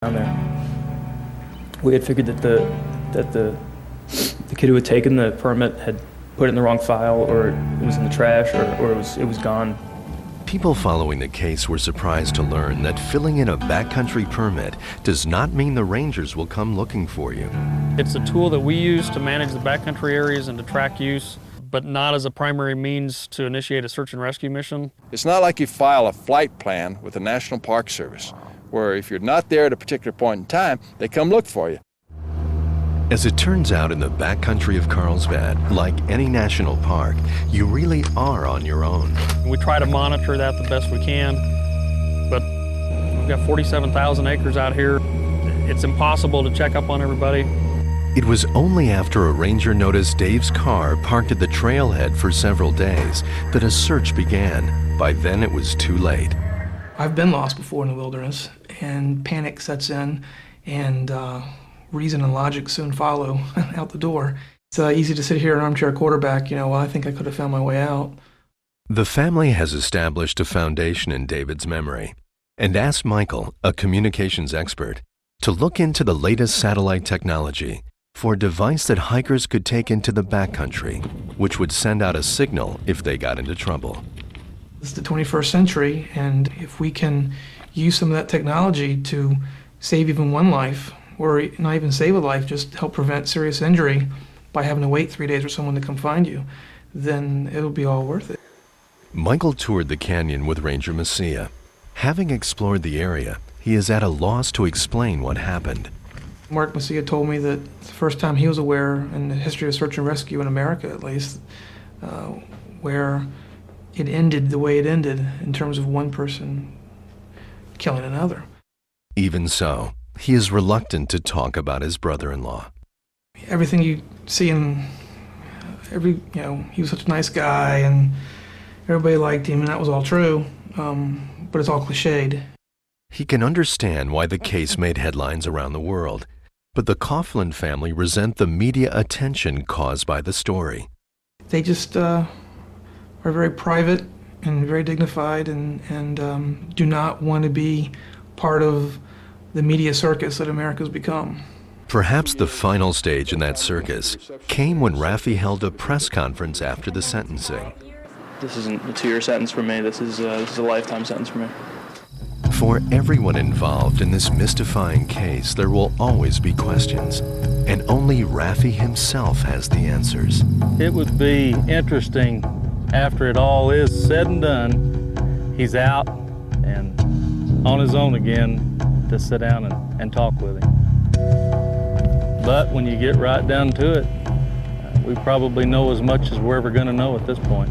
down there. We had figured that the kid who had taken the permit had put it in the wrong file, or it was in the trash, or it was gone. People following the case were surprised to learn that filling in a backcountry permit does not mean the rangers will come looking for you. It's a tool that we use to manage the backcountry areas and to track use, but not as a primary means to initiate a search and rescue mission. It's not like you file a flight plan with the National Park Service, where if you're not there at a particular point in time, they come look for you. As it turns out, in the backcountry of Carlsbad, like any national park, you really are on your own. We try to monitor that the best we can, but we've got 47,000 acres out here. It's impossible to check up on everybody. It was only after a ranger noticed Dave's car parked at the trailhead for several days that a search began. By then, it was too late. I've been lost before in the wilderness, and panic sets in, and reason and logic soon follow out the door. It's easy to sit here an armchair quarterback, well, I think I could have found my way out. The family has established a foundation in David's memory and asked Michael, a communications expert, to look into the latest satellite technology for a device that hikers could take into the backcountry, which would send out a signal if they got into trouble. It's the 21st century, and if we can use some of that technology to save even one life, or not even save a life, just help prevent serious injury by having to wait 3 days for someone to come find you, then it'll be all worth it. Michael toured the canyon with Ranger Messia. Having explored the area, he is at a loss to explain what happened. Mark Messia told me that the first time he was aware in the history of search and rescue in America, at least, where it ended the way it ended in terms of one person killing another. Even so, he is reluctant to talk about his brother-in-law. Everything you see in he was such a nice guy and everybody liked him, and that was all true, but it's all cliched. He can understand why the case made headlines around the world, but the Coughlin family resent the media attention caused by the story. They just are very private and very dignified, and do not want to be part of the media circus that America's become. Perhaps the final stage in that circus came when Raffi held a press conference after the sentencing. This isn't a 2-year sentence for me. This is a lifetime sentence for me. For everyone involved in this mystifying case, there will always be questions, and only Raffi himself has the answers. It would be interesting, after it all is said and done, he's out and on his own again, to sit down and talk with him. But when you get right down to it, we probably know as much as we're ever going to know at this point.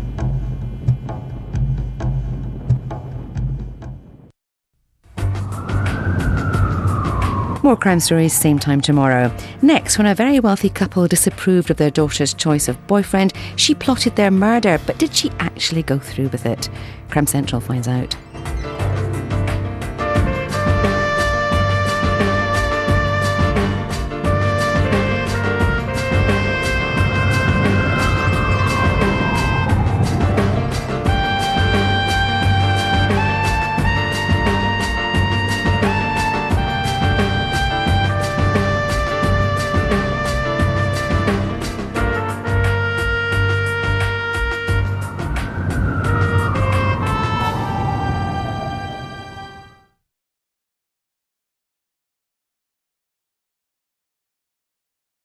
More crime stories, same time tomorrow. Next, when a very wealthy couple disapproved of their daughter's choice of boyfriend, she plotted their murder, but did she actually go through with it? Crime Central finds out.